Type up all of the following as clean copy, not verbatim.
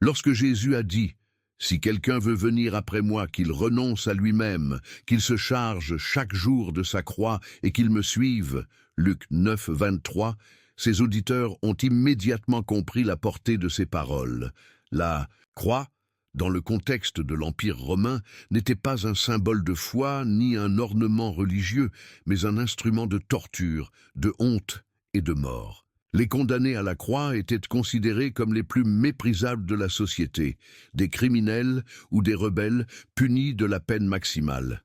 Lorsque Jésus a dit « Si quelqu'un veut venir après moi, qu'il renonce à lui-même, qu'il se charge chaque jour de sa croix et qu'il me suive » Luc 9, 23, ses auditeurs ont immédiatement compris la portée de ces paroles. La croix, dans le contexte de l'Empire romain, n'était pas un symbole de foi ni un ornement religieux, mais un instrument de torture, de honte et de mort. Les condamnés à la croix étaient considérés comme les plus méprisables de la société, des criminels ou des rebelles punis de la peine maximale.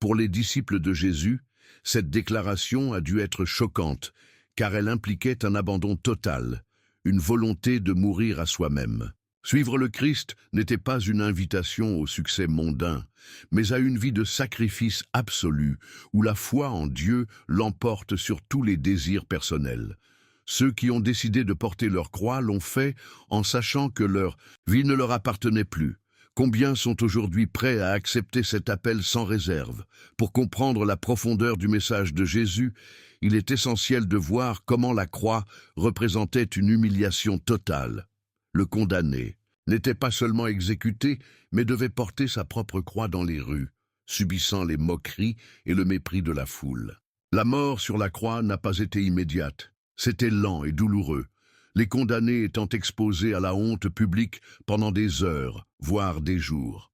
Pour les disciples de Jésus, cette déclaration a dû être choquante, car elle impliquait un abandon total, une volonté de mourir à soi-même. Suivre le Christ n'était pas une invitation au succès mondain, mais à une vie de sacrifice absolu, où la foi en Dieu l'emporte sur tous les désirs personnels. Ceux qui ont décidé de porter leur croix l'ont fait en sachant que leur vie ne leur appartenait plus. Combien sont aujourd'hui prêts à accepter cet appel sans réserve? Pour comprendre la profondeur du message de Jésus, il est essentiel de voir comment la croix représentait une humiliation totale. Le condamné n'était pas seulement exécuté, mais devait porter sa propre croix dans les rues, subissant les moqueries et le mépris de la foule. La mort sur la croix n'a pas été immédiate. C'était lent et douloureux, les condamnés étant exposés à la honte publique pendant des heures, voire des jours.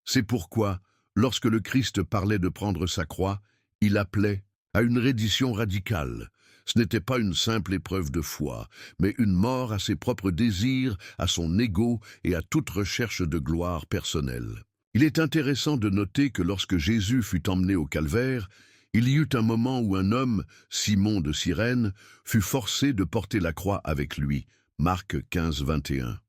C'est pourquoi, lorsque le Christ parlait de prendre sa croix, il appelait à une reddition radicale. Ce n'était pas une simple épreuve de foi, mais une mort à ses propres désirs, à son ego et à toute recherche de gloire personnelle. Il est intéressant de noter que lorsque Jésus fut emmené au calvaire, il y eut un moment où un homme, Simon de Cyrène, fut forcé de porter la croix avec lui. Marc 15, 21.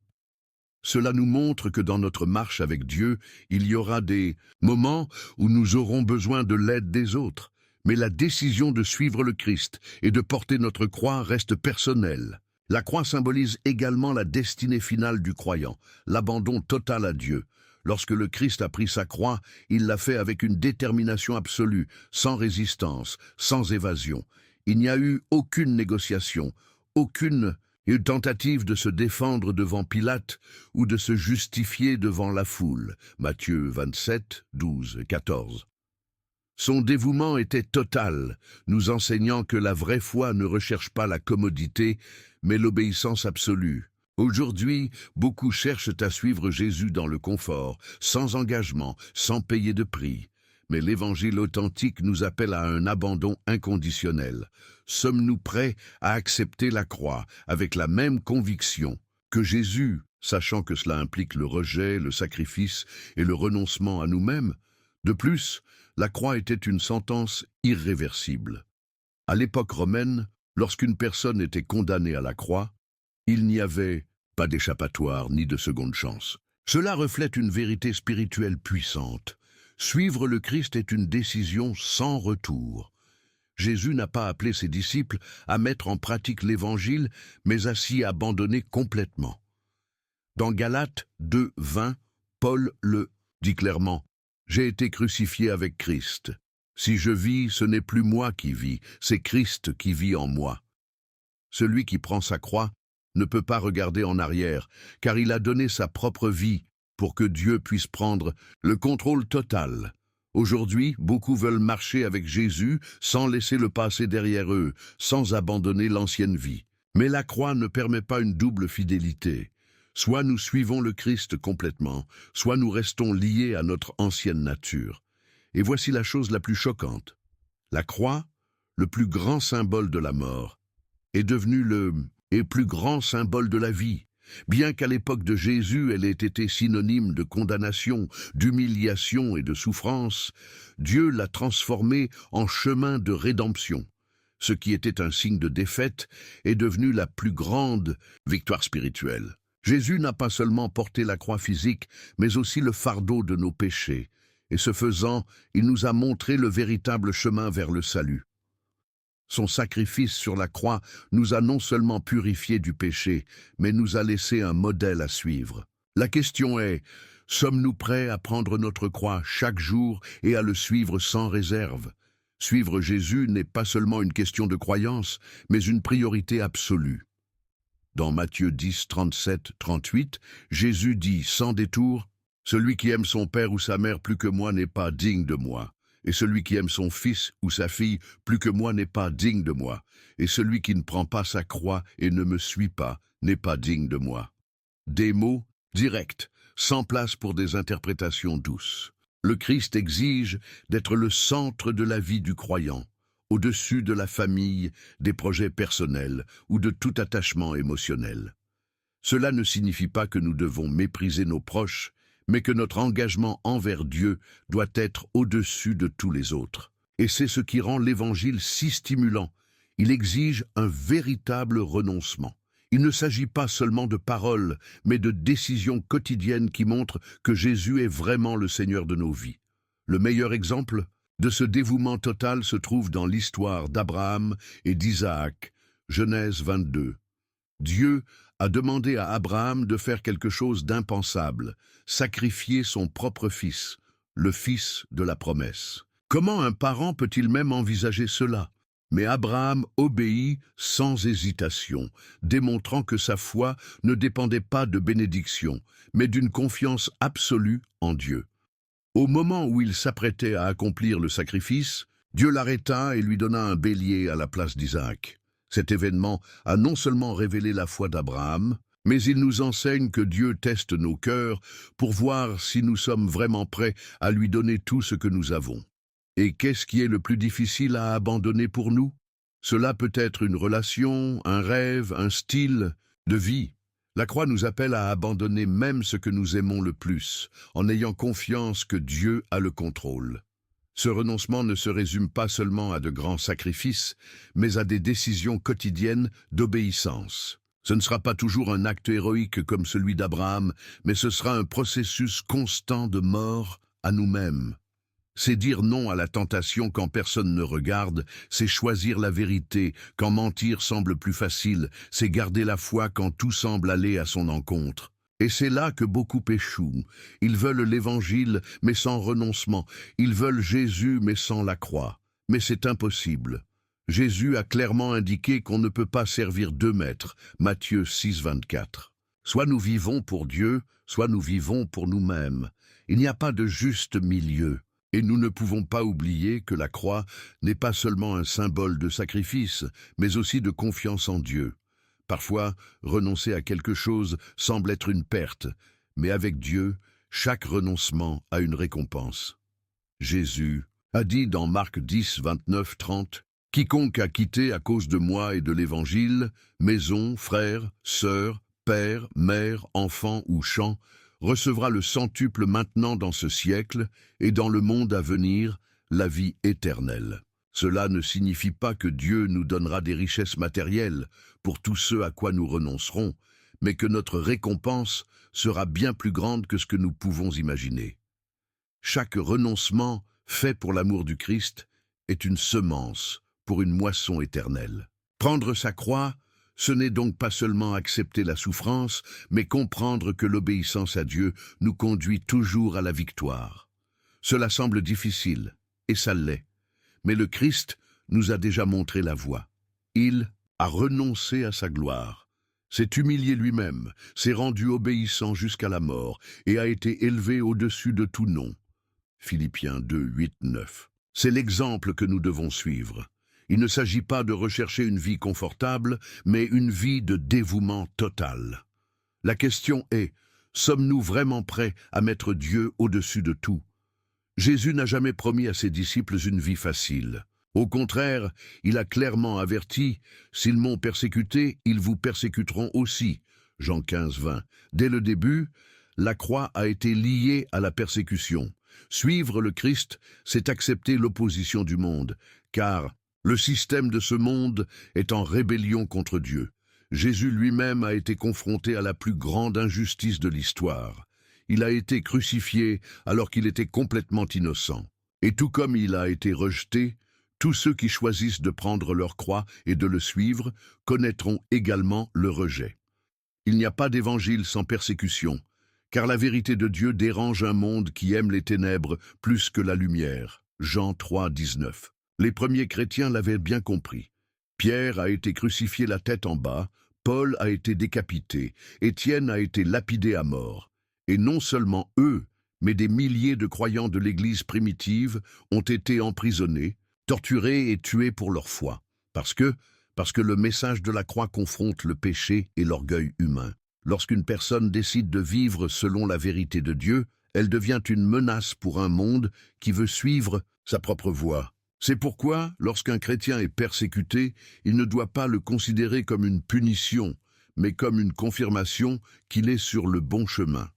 Cela nous montre que dans notre marche avec Dieu, il y aura des moments où nous aurons besoin de l'aide des autres. Mais la décision de suivre le Christ et de porter notre croix reste personnelle. La croix symbolise également la destinée finale du croyant, l'abandon total à Dieu. Lorsque le Christ a pris sa croix, il l'a fait avec une détermination absolue, sans résistance, sans évasion. Il n'y a eu aucune négociation, aucune tentative de se défendre devant Pilate ou de se justifier devant la foule. Matthieu 27, 12, 14. Son dévouement était total, nous enseignant que la vraie foi ne recherche pas la commodité, mais l'obéissance absolue. Aujourd'hui, beaucoup cherchent à suivre Jésus dans le confort, sans engagement, sans payer de prix. Mais l'Évangile authentique nous appelle à un abandon inconditionnel. Sommes-nous prêts à accepter la croix avec la même conviction que Jésus, sachant que cela implique le rejet, le sacrifice et le renoncement à nous-mêmes? De plus, la croix était une sentence irréversible. À l'époque romaine, lorsqu'une personne était condamnée à la croix, il n'y avait pas d'échappatoire ni de seconde chance. Cela reflète une vérité spirituelle puissante. Suivre le Christ est une décision sans retour. Jésus n'a pas appelé ses disciples à mettre en pratique l'Évangile, mais à s'y abandonner complètement. Dans Galates 2, 20, Paul le dit clairement « J'ai été crucifié avec Christ. Si je vis, ce n'est plus moi qui vis, c'est Christ qui vit en moi. » Celui qui prend sa croix ne peut pas regarder en arrière, car il a donné sa propre vie pour que Dieu puisse prendre le contrôle total. Aujourd'hui, beaucoup veulent marcher avec Jésus sans laisser le passé derrière eux, sans abandonner l'ancienne vie. Mais la croix ne permet pas une double fidélité. Soit nous suivons le Christ complètement, soit nous restons liés à notre ancienne nature. Et voici la chose la plus choquante. La croix, le plus grand symbole de la mort, est devenue le plus grand symbole de la vie. Bien qu'à l'époque de Jésus, elle ait été synonyme de condamnation, d'humiliation et de souffrance, Dieu l'a transformée en chemin de rédemption. Ce qui était un signe de défaite est devenu la plus grande victoire spirituelle. Jésus n'a pas seulement porté la croix physique, mais aussi le fardeau de nos péchés. Et ce faisant, il nous a montré le véritable chemin vers le salut. Son sacrifice sur la croix nous a non seulement purifiés du péché, mais nous a laissé un modèle à suivre. La question est, sommes-nous prêts à prendre notre croix chaque jour et à le suivre sans réserve? Suivre Jésus n'est pas seulement une question de croyance, mais une priorité absolue. Dans Matthieu 10, 37, 38, Jésus dit sans détour, « Celui qui aime son père ou sa mère plus que moi n'est pas digne de moi. Et celui qui aime son fils ou sa fille plus que moi n'est pas digne de moi. Et celui qui ne prend pas sa croix et ne me suit pas n'est pas digne de moi. » Des mots directs, sans place pour des interprétations douces. Le Christ exige d'être le centre de la vie du croyant, au-dessus de la famille, des projets personnels ou de tout attachement émotionnel. Cela ne signifie pas que nous devons mépriser nos proches, mais que notre engagement envers Dieu doit être au-dessus de tous les autres. Et c'est ce qui rend l'Évangile si stimulant. Il exige un véritable renoncement. Il ne s'agit pas seulement de paroles, mais de décisions quotidiennes qui montrent que Jésus est vraiment le Seigneur de nos vies. Le meilleur exemple de ce dévouement total se trouve dans l'histoire d'Abraham et d'Isaac, Genèse 22. Dieu a demandé à Abraham de faire quelque chose d'impensable, sacrifier son propre fils, le fils de la promesse. Comment un parent peut-il même envisager cela ? Mais Abraham obéit sans hésitation, démontrant que sa foi ne dépendait pas de bénédiction, mais d'une confiance absolue en Dieu. Au moment où il s'apprêtait à accomplir le sacrifice, Dieu l'arrêta et lui donna un bélier à la place d'Isaac. Cet événement a non seulement révélé la foi d'Abraham, mais il nous enseigne que Dieu teste nos cœurs pour voir si nous sommes vraiment prêts à lui donner tout ce que nous avons. Et qu'est-ce qui est le plus difficile à abandonner pour nous? Cela peut être une relation, un rêve, un style de vie. La croix nous appelle à abandonner même ce que nous aimons le plus, en ayant confiance que Dieu a le contrôle. Ce renoncement ne se résume pas seulement à de grands sacrifices, mais à des décisions quotidiennes d'obéissance. Ce ne sera pas toujours un acte héroïque comme celui d'Abraham, mais ce sera un processus constant de mort à nous-mêmes. C'est dire non à la tentation quand personne ne regarde, c'est choisir la vérité quand mentir semble plus facile, c'est garder la foi quand tout semble aller à son encontre. Et c'est là que beaucoup échouent. Ils veulent l'Évangile, mais sans renoncement. Ils veulent Jésus, mais sans la croix. Mais c'est impossible. Jésus a clairement indiqué qu'on ne peut pas servir deux maîtres. Matthieu 6, 24. Soit nous vivons pour Dieu, soit nous vivons pour nous-mêmes. Il n'y a pas de juste milieu. Et nous ne pouvons pas oublier que la croix n'est pas seulement un symbole de sacrifice, mais aussi de confiance en Dieu. Parfois, renoncer à quelque chose semble être une perte, mais avec Dieu, chaque renoncement a une récompense. Jésus a dit dans Marc 10, 29, 30, « Quiconque a quitté à cause de moi et de l'Évangile, maison, frères, sœurs, père, mère, enfants ou champs, recevra le centuple maintenant dans ce siècle et dans le monde à venir, la vie éternelle. » Cela ne signifie pas que Dieu nous donnera des richesses matérielles pour tous ceux à quoi nous renoncerons, mais que notre récompense sera bien plus grande que ce que nous pouvons imaginer. Chaque renoncement fait pour l'amour du Christ est une semence pour une moisson éternelle. Prendre sa croix, ce n'est donc pas seulement accepter la souffrance, mais comprendre que l'obéissance à Dieu nous conduit toujours à la victoire. Cela semble difficile, et ça l'est. Mais le Christ nous a déjà montré la voie. Il a renoncé à sa gloire, s'est humilié lui-même, s'est rendu obéissant jusqu'à la mort et a été élevé au-dessus de tout nom. Philippiens 2, 8, 9. C'est l'exemple que nous devons suivre. Il ne s'agit pas de rechercher une vie confortable, mais une vie de dévouement total. La question est, sommes-nous vraiment prêts à mettre Dieu au-dessus de tout? Jésus n'a jamais promis à ses disciples une vie facile. Au contraire, il a clairement averti, « S'ils m'ont persécuté, ils vous persécuteront aussi. » Jean 15, 20. Dès le début, la croix a été liée à la persécution. Suivre le Christ, c'est accepter l'opposition du monde, car le système de ce monde est en rébellion contre Dieu. Jésus lui-même a été confronté à la plus grande injustice de l'histoire. Il a été crucifié alors qu'il était complètement innocent. Et tout comme il a été rejeté, tous ceux qui choisissent de prendre leur croix et de le suivre connaîtront également le rejet. Il n'y a pas d'évangile sans persécution, car la vérité de Dieu dérange un monde qui aime les ténèbres plus que la lumière. Jean 3, 19. Les premiers chrétiens l'avaient bien compris. Pierre a été crucifié la tête en bas, Paul a été décapité, Étienne a été lapidé à mort. Et non seulement eux, mais des milliers de croyants de l'Église primitive ont été emprisonnés, torturés et tués pour leur foi. Parce que le message de la croix confronte le péché et l'orgueil humain. Lorsqu'une personne décide de vivre selon la vérité de Dieu, elle devient une menace pour un monde qui veut suivre sa propre voie. C'est pourquoi, lorsqu'un chrétien est persécuté, il ne doit pas le considérer comme une punition, mais comme une confirmation qu'il est sur le bon chemin.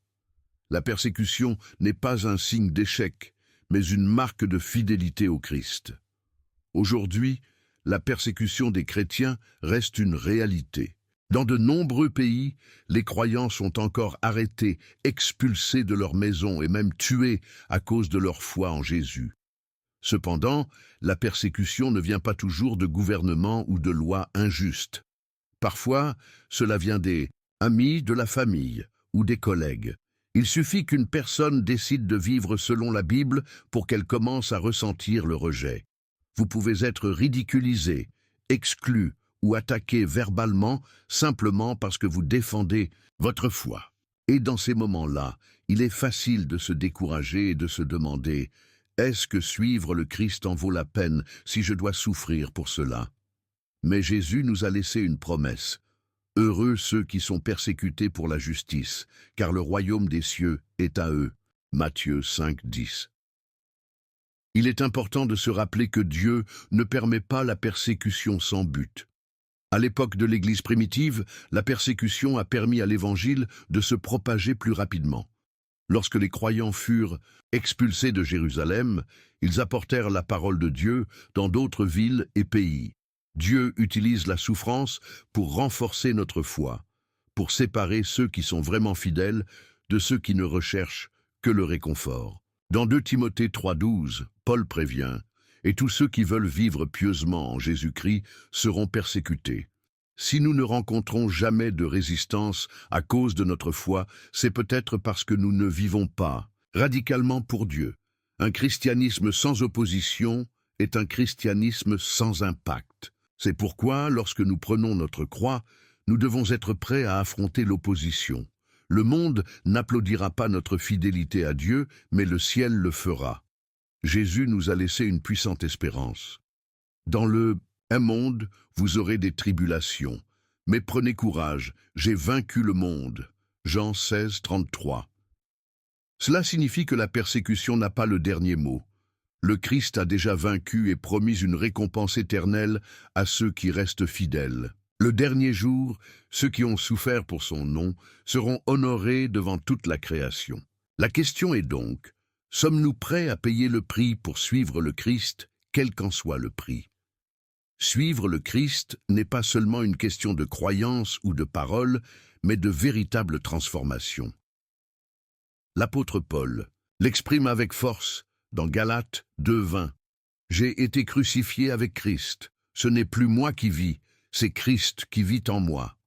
La persécution n'est pas un signe d'échec, mais une marque de fidélité au Christ. Aujourd'hui, la persécution des chrétiens reste une réalité. Dans de nombreux pays, les croyants sont encore arrêtés, expulsés de leur maison et même tués à cause de leur foi en Jésus. Cependant, la persécution ne vient pas toujours de gouvernements ou de lois injustes. Parfois, cela vient des amis, de la famille ou des collègues. Il suffit qu'une personne décide de vivre selon la Bible pour qu'elle commence à ressentir le rejet. Vous pouvez être ridiculisé, exclu ou attaqué verbalement simplement parce que vous défendez votre foi. Et dans ces moments-là, il est facile de se décourager et de se demander « Est-ce que suivre le Christ en vaut la peine si je dois souffrir pour cela ?» Mais Jésus nous a laissé une promesse. Heureux ceux qui sont persécutés pour la justice, car le royaume des cieux est à eux. Matthieu 5, 10. Il est important de se rappeler que Dieu ne permet pas la persécution sans but. À l'époque de l'Église primitive, la persécution a permis à l'Évangile de se propager plus rapidement. Lorsque les croyants furent expulsés de Jérusalem, ils apportèrent la parole de Dieu dans d'autres villes et pays. Dieu utilise la souffrance pour renforcer notre foi, pour séparer ceux qui sont vraiment fidèles de ceux qui ne recherchent que le réconfort. Dans 2 Timothée 3,12, Paul prévient « Et tous ceux qui veulent vivre pieusement en Jésus-Christ seront persécutés. » Si nous ne rencontrons jamais de résistance à cause de notre foi, c'est peut-être parce que nous ne vivons pas radicalement pour Dieu. Un christianisme sans opposition est un christianisme sans impact. C'est pourquoi, lorsque nous prenons notre croix, nous devons être prêts à affronter l'opposition. Le monde n'applaudira pas notre fidélité à Dieu, mais le ciel le fera. Jésus nous a laissé une puissante espérance. Dans le « un monde, vous aurez des tribulations. Mais prenez courage, j'ai vaincu le monde. » Jean 16, 33. Cela signifie que la persécution n'a pas le dernier mot. Le Christ a déjà vaincu et promis une récompense éternelle à ceux qui restent fidèles. Le dernier jour, ceux qui ont souffert pour son nom seront honorés devant toute la création. La question est donc, sommes-nous prêts à payer le prix pour suivre le Christ, quel qu'en soit le prix? Suivre le Christ n'est pas seulement une question de croyance ou de parole, mais de véritable transformation. L'apôtre Paul l'exprime avec force dans Galates 2,20. « J'ai été crucifié avec Christ. Ce n'est plus moi qui vis, c'est Christ qui vit en moi. »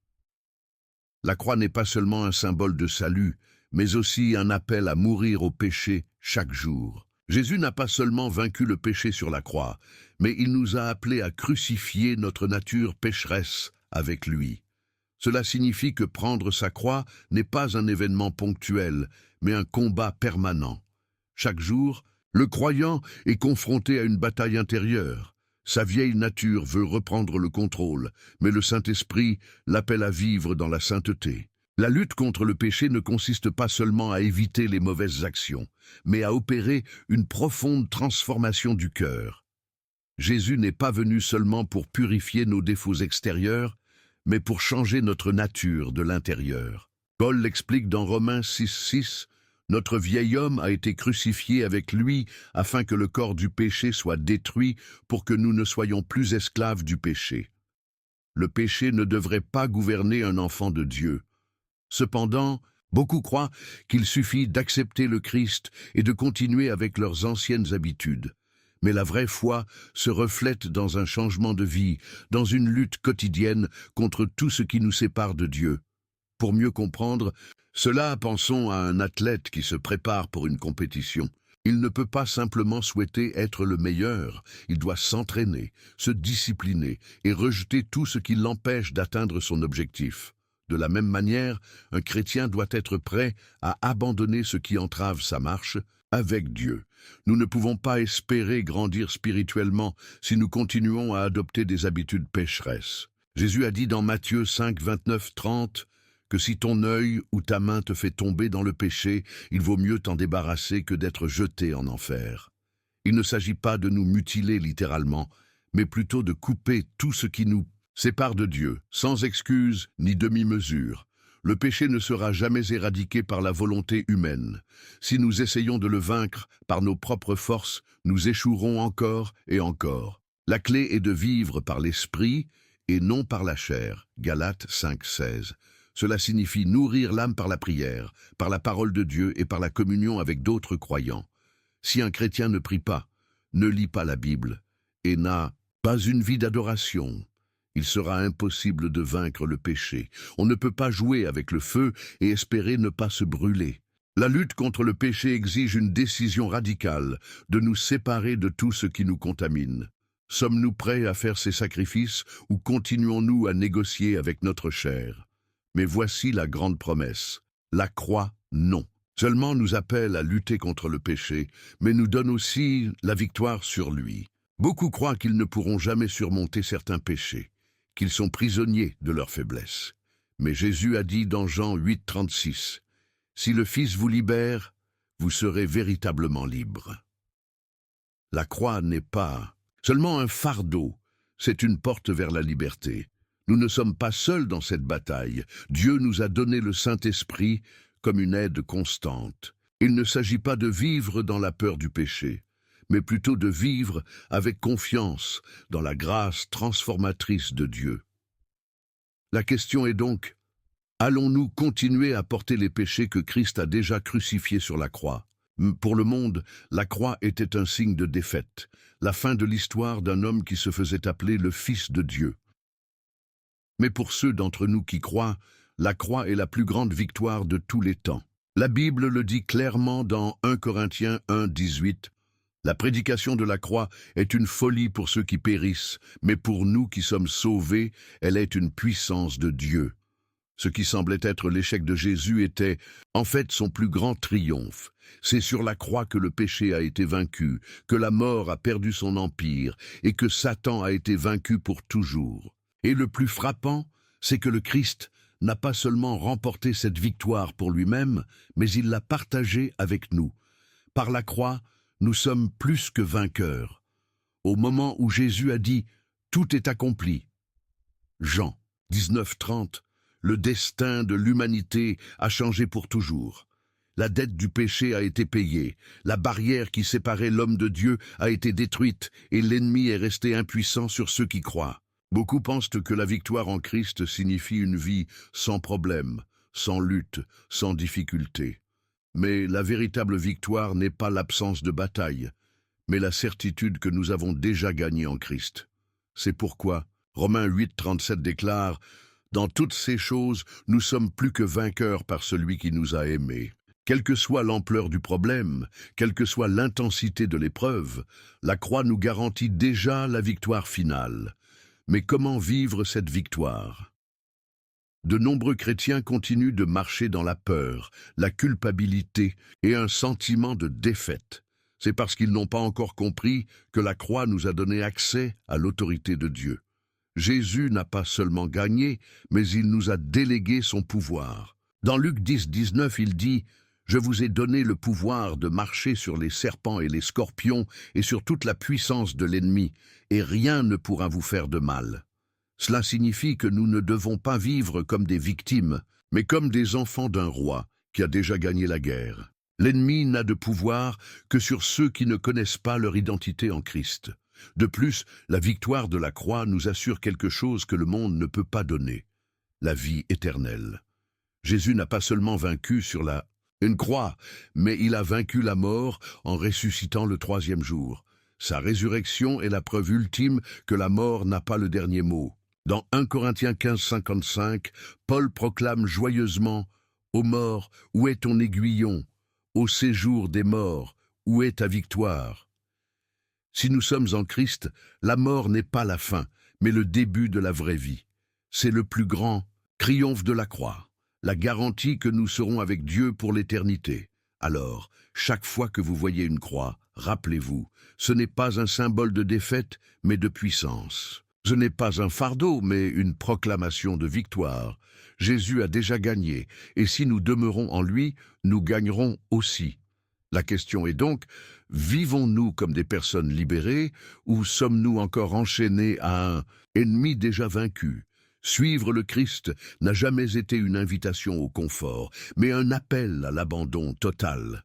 La croix n'est pas seulement un symbole de salut, mais aussi un appel à mourir au péché chaque jour. Jésus n'a pas seulement vaincu le péché sur la croix, mais il nous a appelés à crucifier notre nature pécheresse avec lui. Cela signifie que prendre sa croix n'est pas un événement ponctuel, mais un combat permanent. Chaque jour, le croyant est confronté à une bataille intérieure. Sa vieille nature veut reprendre le contrôle, mais le Saint-Esprit l'appelle à vivre dans la sainteté. La lutte contre le péché ne consiste pas seulement à éviter les mauvaises actions, mais à opérer une profonde transformation du cœur. Jésus n'est pas venu seulement pour purifier nos défauts extérieurs, mais pour changer notre nature de l'intérieur. Paul l'explique dans Romains 6,6, « Notre vieil homme a été crucifié avec lui afin que le corps du péché soit détruit pour que nous ne soyons plus esclaves du péché. » Le péché ne devrait pas gouverner un enfant de Dieu. Cependant, beaucoup croient qu'il suffit d'accepter le Christ et de continuer avec leurs anciennes habitudes. Mais la vraie foi se reflète dans un changement de vie, dans une lutte quotidienne contre tout ce qui nous sépare de Dieu. Pour mieux comprendre cela, pensons à un athlète qui se prépare pour une compétition. Il ne peut pas simplement souhaiter être le meilleur, il doit s'entraîner, se discipliner et rejeter tout ce qui l'empêche d'atteindre son objectif. De la même manière, un chrétien doit être prêt à abandonner ce qui entrave sa marche avec Dieu. Nous ne pouvons pas espérer grandir spirituellement si nous continuons à adopter des habitudes pécheresses. Jésus a dit dans Matthieu 5, 29, 30 que si ton œil ou ta main te fait tomber dans le péché, il vaut mieux t'en débarrasser que d'être jeté en enfer. Il ne s'agit pas de nous mutiler littéralement, mais plutôt de couper tout ce qui nous sépare de Dieu, sans excuse ni demi-mesure. Le péché ne sera jamais éradiqué par la volonté humaine. Si nous essayons de le vaincre par nos propres forces, nous échouerons encore et encore. La clé est de vivre par l'esprit et non par la chair. Galates 5, 16. Cela signifie nourrir l'âme par la prière, par la parole de Dieu et par la communion avec d'autres croyants. Si un chrétien ne prie pas, ne lit pas la Bible et n'a pas une vie d'adoration, il sera impossible de vaincre le péché. On ne peut pas jouer avec le feu et espérer ne pas se brûler. La lutte contre le péché exige une décision radicale, de nous séparer de tout ce qui nous contamine. Sommes-nous prêts à faire ces sacrifices ou continuons-nous à négocier avec notre chair? Mais voici la grande promesse. La croix, non. Seulement nous appelle à lutter contre le péché, mais nous donne aussi la victoire sur lui. Beaucoup croient qu'ils ne pourront jamais surmonter certains péchés, qu'ils sont prisonniers de leur faiblesse. Mais Jésus a dit dans Jean 8, 36, « Si le Fils vous libère, vous serez véritablement libre. » La croix n'est pas seulement un fardeau, c'est une porte vers la liberté. Nous ne sommes pas seuls dans cette bataille. Dieu nous a donné le Saint-Esprit comme une aide constante. Il ne s'agit pas de vivre dans la peur du péché, mais plutôt de vivre avec confiance dans la grâce transformatrice de Dieu. La question est donc, allons-nous continuer à porter les péchés que Christ a déjà crucifiés sur la croix? Pour le monde, la croix était un signe de défaite, la fin de l'histoire d'un homme qui se faisait appeler le Fils de Dieu. Mais pour ceux d'entre nous qui croient, la croix est la plus grande victoire de tous les temps. La Bible le dit clairement dans 1 Corinthiens 1, 18. La prédication de la croix est une folie pour ceux qui périssent, mais pour nous qui sommes sauvés, elle est une puissance de Dieu. Ce qui semblait être l'échec de Jésus était, en fait, son plus grand triomphe. C'est sur la croix que le péché a été vaincu, que la mort a perdu son empire et que Satan a été vaincu pour toujours. Et le plus frappant, c'est que le Christ n'a pas seulement remporté cette victoire pour lui-même, mais il l'a partagée avec nous. Par la croix, nous sommes plus que vainqueurs. Au moment où Jésus a dit « Tout est accompli », Jean 19, 30, le destin de l'humanité a changé pour toujours. La dette du péché a été payée, la barrière qui séparait l'homme de Dieu a été détruite et l'ennemi est resté impuissant sur ceux qui croient. Beaucoup pensent que la victoire en Christ signifie une vie sans problème, sans lutte, sans difficulté. Mais la véritable victoire n'est pas l'absence de bataille, mais la certitude que nous avons déjà gagné en Christ. C'est pourquoi Romains 8, 37 déclare « Dans toutes ces choses, nous sommes plus que vainqueurs par celui qui nous a aimés. » Quelle que soit l'ampleur du problème, quelle que soit l'intensité de l'épreuve, la croix nous garantit déjà la victoire finale. Mais comment vivre cette victoire? De nombreux chrétiens continuent de marcher dans la peur, la culpabilité et un sentiment de défaite. C'est parce qu'ils n'ont pas encore compris que la croix nous a donné accès à l'autorité de Dieu. Jésus n'a pas seulement gagné, mais il nous a délégué son pouvoir. Dans Luc 10, 19, il dit « Je vous ai donné le pouvoir de marcher sur les serpents et les scorpions et sur toute la puissance de l'ennemi, et rien ne pourra vous faire de mal. » Cela signifie que nous ne devons pas vivre comme des victimes, mais comme des enfants d'un roi qui a déjà gagné la guerre. L'ennemi n'a de pouvoir que sur ceux qui ne connaissent pas leur identité en Christ. De plus, la victoire de la croix nous assure quelque chose que le monde ne peut pas donner, la vie éternelle. Jésus n'a pas seulement vaincu sur une croix, mais il a vaincu la mort en ressuscitant le troisième jour. Sa résurrection est la preuve ultime que la mort n'a pas le dernier mot. Dans 1 Corinthiens 15, 55, Paul proclame joyeusement « Ô mort, où est ton aiguillon? Au séjour des morts, où est ta victoire? Si nous sommes en Christ, la mort n'est pas la fin, mais le début de la vraie vie. C'est le plus grand triomphe de la croix, la garantie que nous serons avec Dieu pour l'éternité. Alors, chaque fois que vous voyez une croix, rappelez-vous, ce n'est pas un symbole de défaite, mais de puissance. Ce n'est pas un fardeau, mais une proclamation de victoire. Jésus a déjà gagné, et si nous demeurons en lui, nous gagnerons aussi. La question est donc, vivons-nous comme des personnes libérées, ou sommes-nous encore enchaînés à un ennemi déjà vaincu? Suivre le Christ n'a jamais été une invitation au confort, mais un appel à l'abandon total.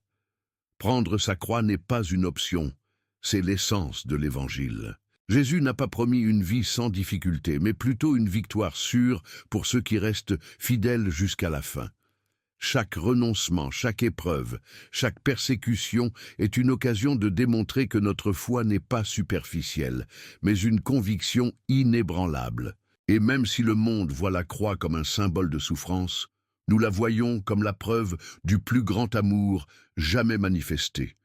Prendre sa croix n'est pas une option, c'est l'essence de l'Évangile. Jésus n'a pas promis une vie sans difficulté, mais plutôt une victoire sûre pour ceux qui restent fidèles jusqu'à la fin. Chaque renoncement, chaque épreuve, chaque persécution est une occasion de démontrer que notre foi n'est pas superficielle, mais une conviction inébranlable. Et même si le monde voit la croix comme un symbole de souffrance, nous la voyons comme la preuve du plus grand amour jamais manifesté.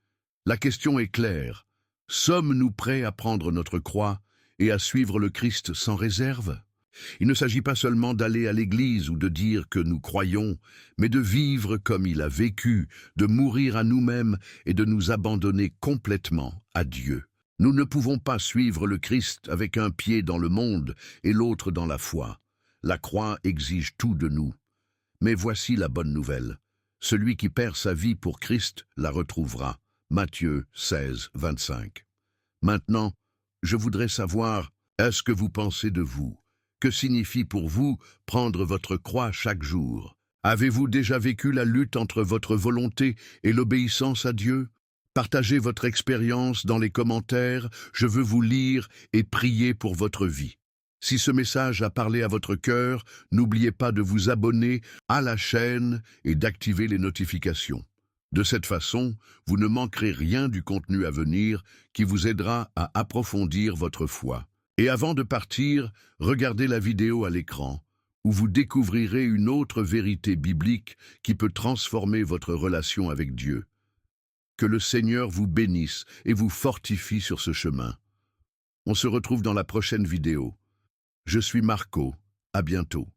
La question est claire. Sommes-nous prêts à prendre notre croix et à suivre le Christ sans réserve? Il ne s'agit pas seulement d'aller à l'église ou de dire que nous croyons, mais de vivre comme il a vécu, de mourir à nous-mêmes et de nous abandonner complètement à Dieu. Nous ne pouvons pas suivre le Christ avec un pied dans le monde et l'autre dans la foi. La croix exige tout de nous. Mais voici la bonne nouvelle. Celui qui perd sa vie pour Christ la retrouvera. Matthieu 16, 25. Maintenant, je voudrais savoir, est-ce que vous pensez de vous? Que signifie pour vous prendre votre croix chaque jour? Avez-vous déjà vécu la lutte entre votre volonté et l'obéissance à Dieu? Partagez votre expérience dans les commentaires, je veux vous lire et prier pour votre vie. Si ce message a parlé à votre cœur, n'oubliez pas de vous abonner à la chaîne et d'activer les notifications. De cette façon, vous ne manquerez rien du contenu à venir qui vous aidera à approfondir votre foi. Et avant de partir, regardez la vidéo à l'écran, où vous découvrirez une autre vérité biblique qui peut transformer votre relation avec Dieu. Que le Seigneur vous bénisse et vous fortifie sur ce chemin. On se retrouve dans la prochaine vidéo. Je suis Marco, à bientôt.